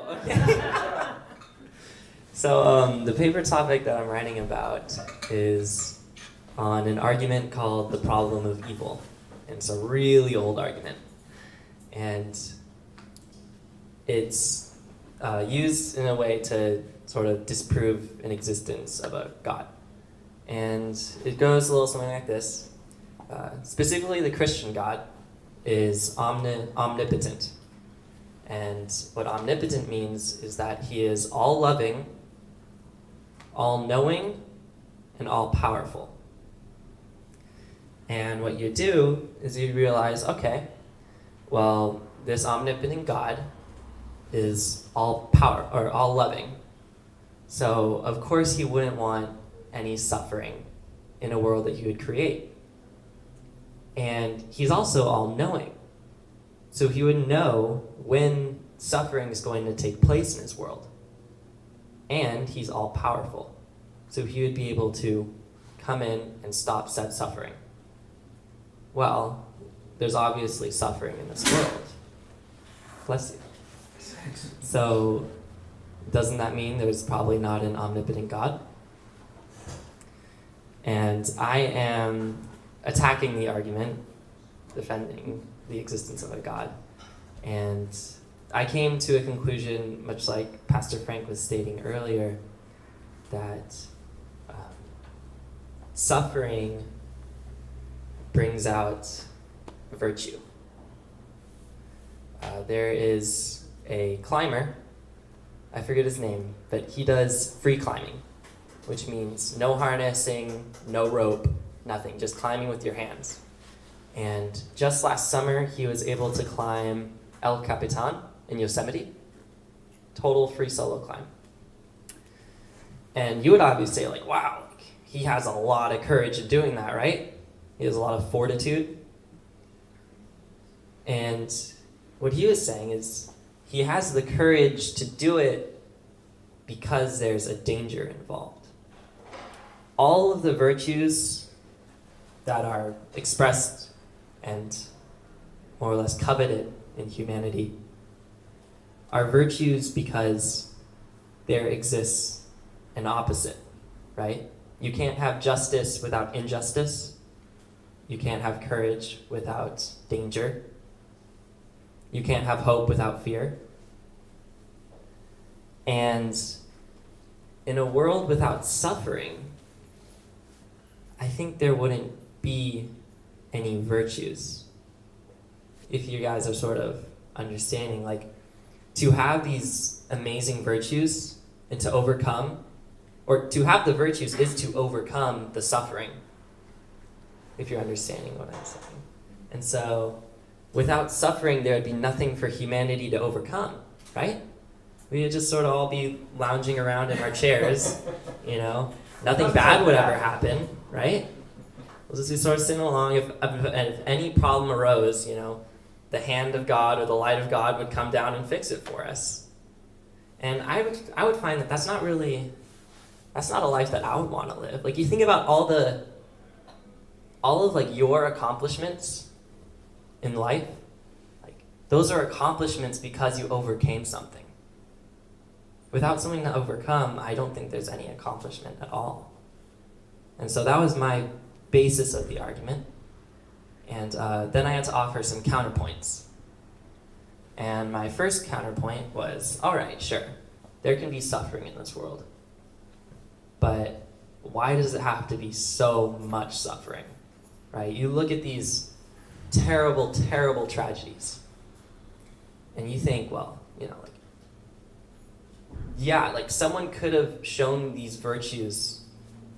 Oh, okay. So the paper topic that I'm writing about is on an argument called the problem of evil. And it's a really old argument. And it's used in a way to sort of disprove an existence of a God. And it goes a little something like this. Specifically, the Christian God is omnipotent. And what omnipotent means is that he is all-loving, all-knowing, and all-powerful. And what you do is you realize, okay, well, this omnipotent God is all-power or all-loving. So, of course, he wouldn't want any suffering in a world that he would create. And he's also all-knowing. So he would know when suffering is going to take place in his world. And he's all-powerful. So he would be able to come in and stop said suffering. Well, there's obviously suffering in this world. Bless you. So doesn't that mean there's probably not an omnipotent God? And I am attacking the argument, defending the existence of a God. And I came to a conclusion, much like Pastor Frank was stating earlier, that suffering brings out virtue. There is a climber, I forget his name, but he does free climbing, which means no harnessing, no rope, nothing, just climbing with your hands. And just last summer, he was able to climb El Capitan in Yosemite. Total free solo climb. And you would obviously say, like, wow, he has a lot of courage in doing that, right? He has a lot of fortitude. And what he was saying is he has the courage to do it because there's a danger involved. All of the virtues that are expressed and more or less coveted in humanity are virtues because there exists an opposite, right? You can't have justice without injustice. You can't have courage without danger. You can't have hope without fear. And in a world without suffering, I think there wouldn't be any virtues. If you guys are sort of understanding, like, to have these amazing virtues and to overcome, or to have the virtues is to overcome the suffering, if you're understanding what I'm saying. And so, without suffering, there would be nothing for humanity to overcome, right? We would just sort of all be lounging around in our chairs, you know? Nothing bad would ever happen, right? We'll just be sort of sitting along. If any problem arose, you know, the hand of God or the light of God would come down and fix it for us. And I would find that that's not a life that I would want to live. Like, you think about all of like your accomplishments in life, like, those are accomplishments because you overcame something. Without something to overcome, I don't think there's any accomplishment at all. And so that was my basis of the argument. And then I had to offer some counterpoints. And my first counterpoint was, all right, sure, there can be suffering in this world. But why does it have to be so much suffering, right? You look at these terrible, terrible tragedies, and you think, well, you know, like, yeah, like, someone could have shown these virtues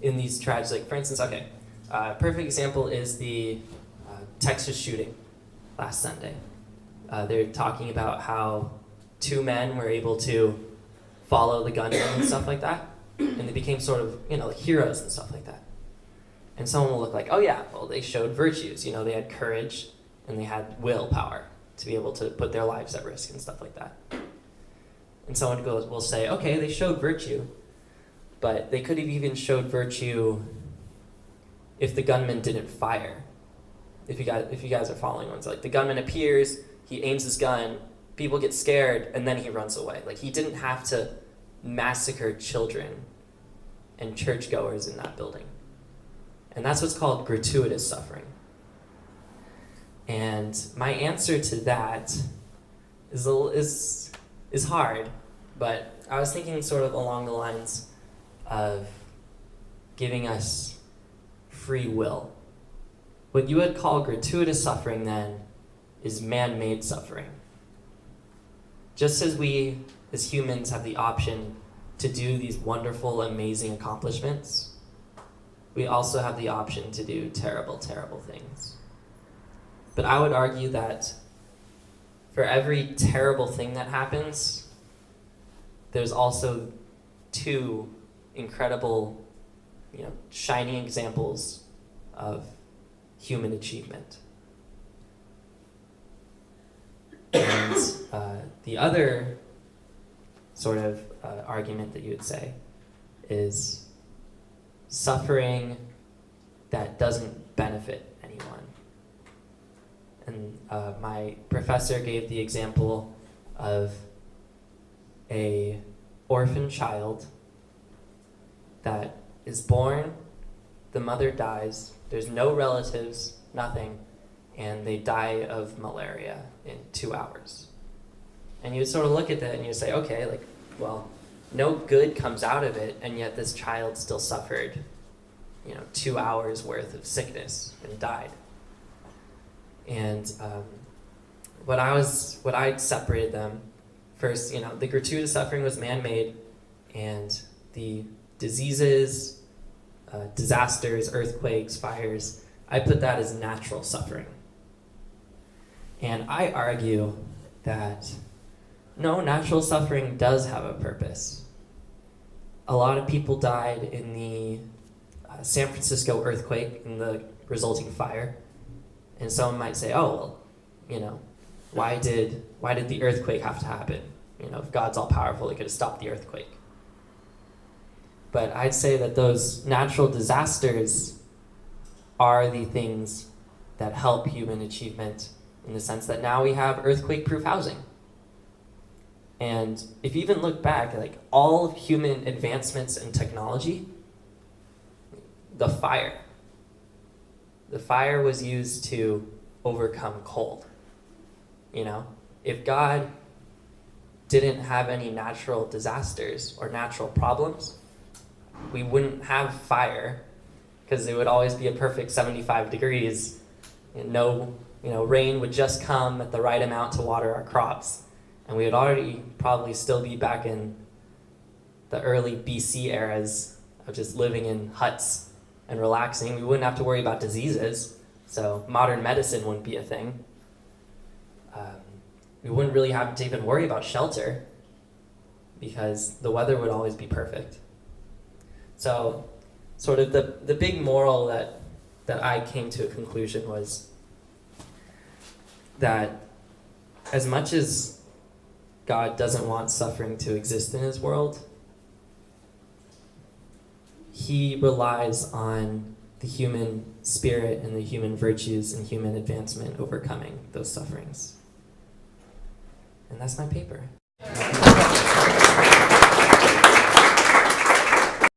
in these tragedies. Like, for instance, okay, perfect example is the Texas shooting last Sunday. They're talking about how two men were able to follow the gunman and stuff like that, and they became sort of, you know, like heroes and stuff like that. And someone will look like, oh yeah, well, they showed virtues. You know, they had courage and they had willpower to be able to put their lives at risk and stuff like that. And someone will say, okay, they showed virtue, but they could have even showed virtue if the gunman didn't fire. If you guys are following one, so like the gunman appears, he aims his gun, people get scared, and then he runs away. Like, he didn't have to massacre children and churchgoers in that building. And that's what's called gratuitous suffering. And my answer to that is hard, but I was thinking sort of along the lines of giving us free will. What you would call gratuitous suffering, then, is man-made suffering. Just as we, as humans, have the option to do these wonderful, amazing accomplishments, we also have the option to do terrible, terrible things. But I would argue that for every terrible thing that happens, there's also two incredible, shining examples of human achievement. And the other sort of argument that you would say is suffering that doesn't benefit anyone. And my professor gave the example of a orphan child that is born, the mother dies, there's no relatives, nothing, and they die of malaria in 2 hours. And you sort of look at that and you say, okay, no good comes out of it, and yet this child still suffered, 2 hours worth of sickness and died. And what I separated them, first, the gratuitous suffering was man-made, and the diseases, disasters, earthquakes, fires, I put that as natural suffering. And I argue that no, natural suffering does have a purpose. A lot of people died in the San Francisco earthquake and the resulting fire. And someone might say, oh, well, why did the earthquake have to happen? If God's all powerful, he could have stopped the earthquake. But I'd say that those natural disasters are the things that help human achievement, in the sense that now we have earthquake-proof housing. And if you even look back, all of human advancements in technology, the fire was used to overcome cold. If God didn't have any natural disasters or natural problems, we wouldn't have fire, because it would always be a perfect 75 degrees, and no, rain would just come at the right amount to water our crops. And we would already probably still be back in the early BC eras of just living in huts and relaxing. We wouldn't have to worry about diseases, so modern medicine wouldn't be a thing. We wouldn't really have to even worry about shelter, because the weather would always be perfect. So sort of the big moral that I came to a conclusion was that as much as God doesn't want suffering to exist in his world, he relies on the human spirit and the human virtues and human advancement overcoming those sufferings. And that's my paper.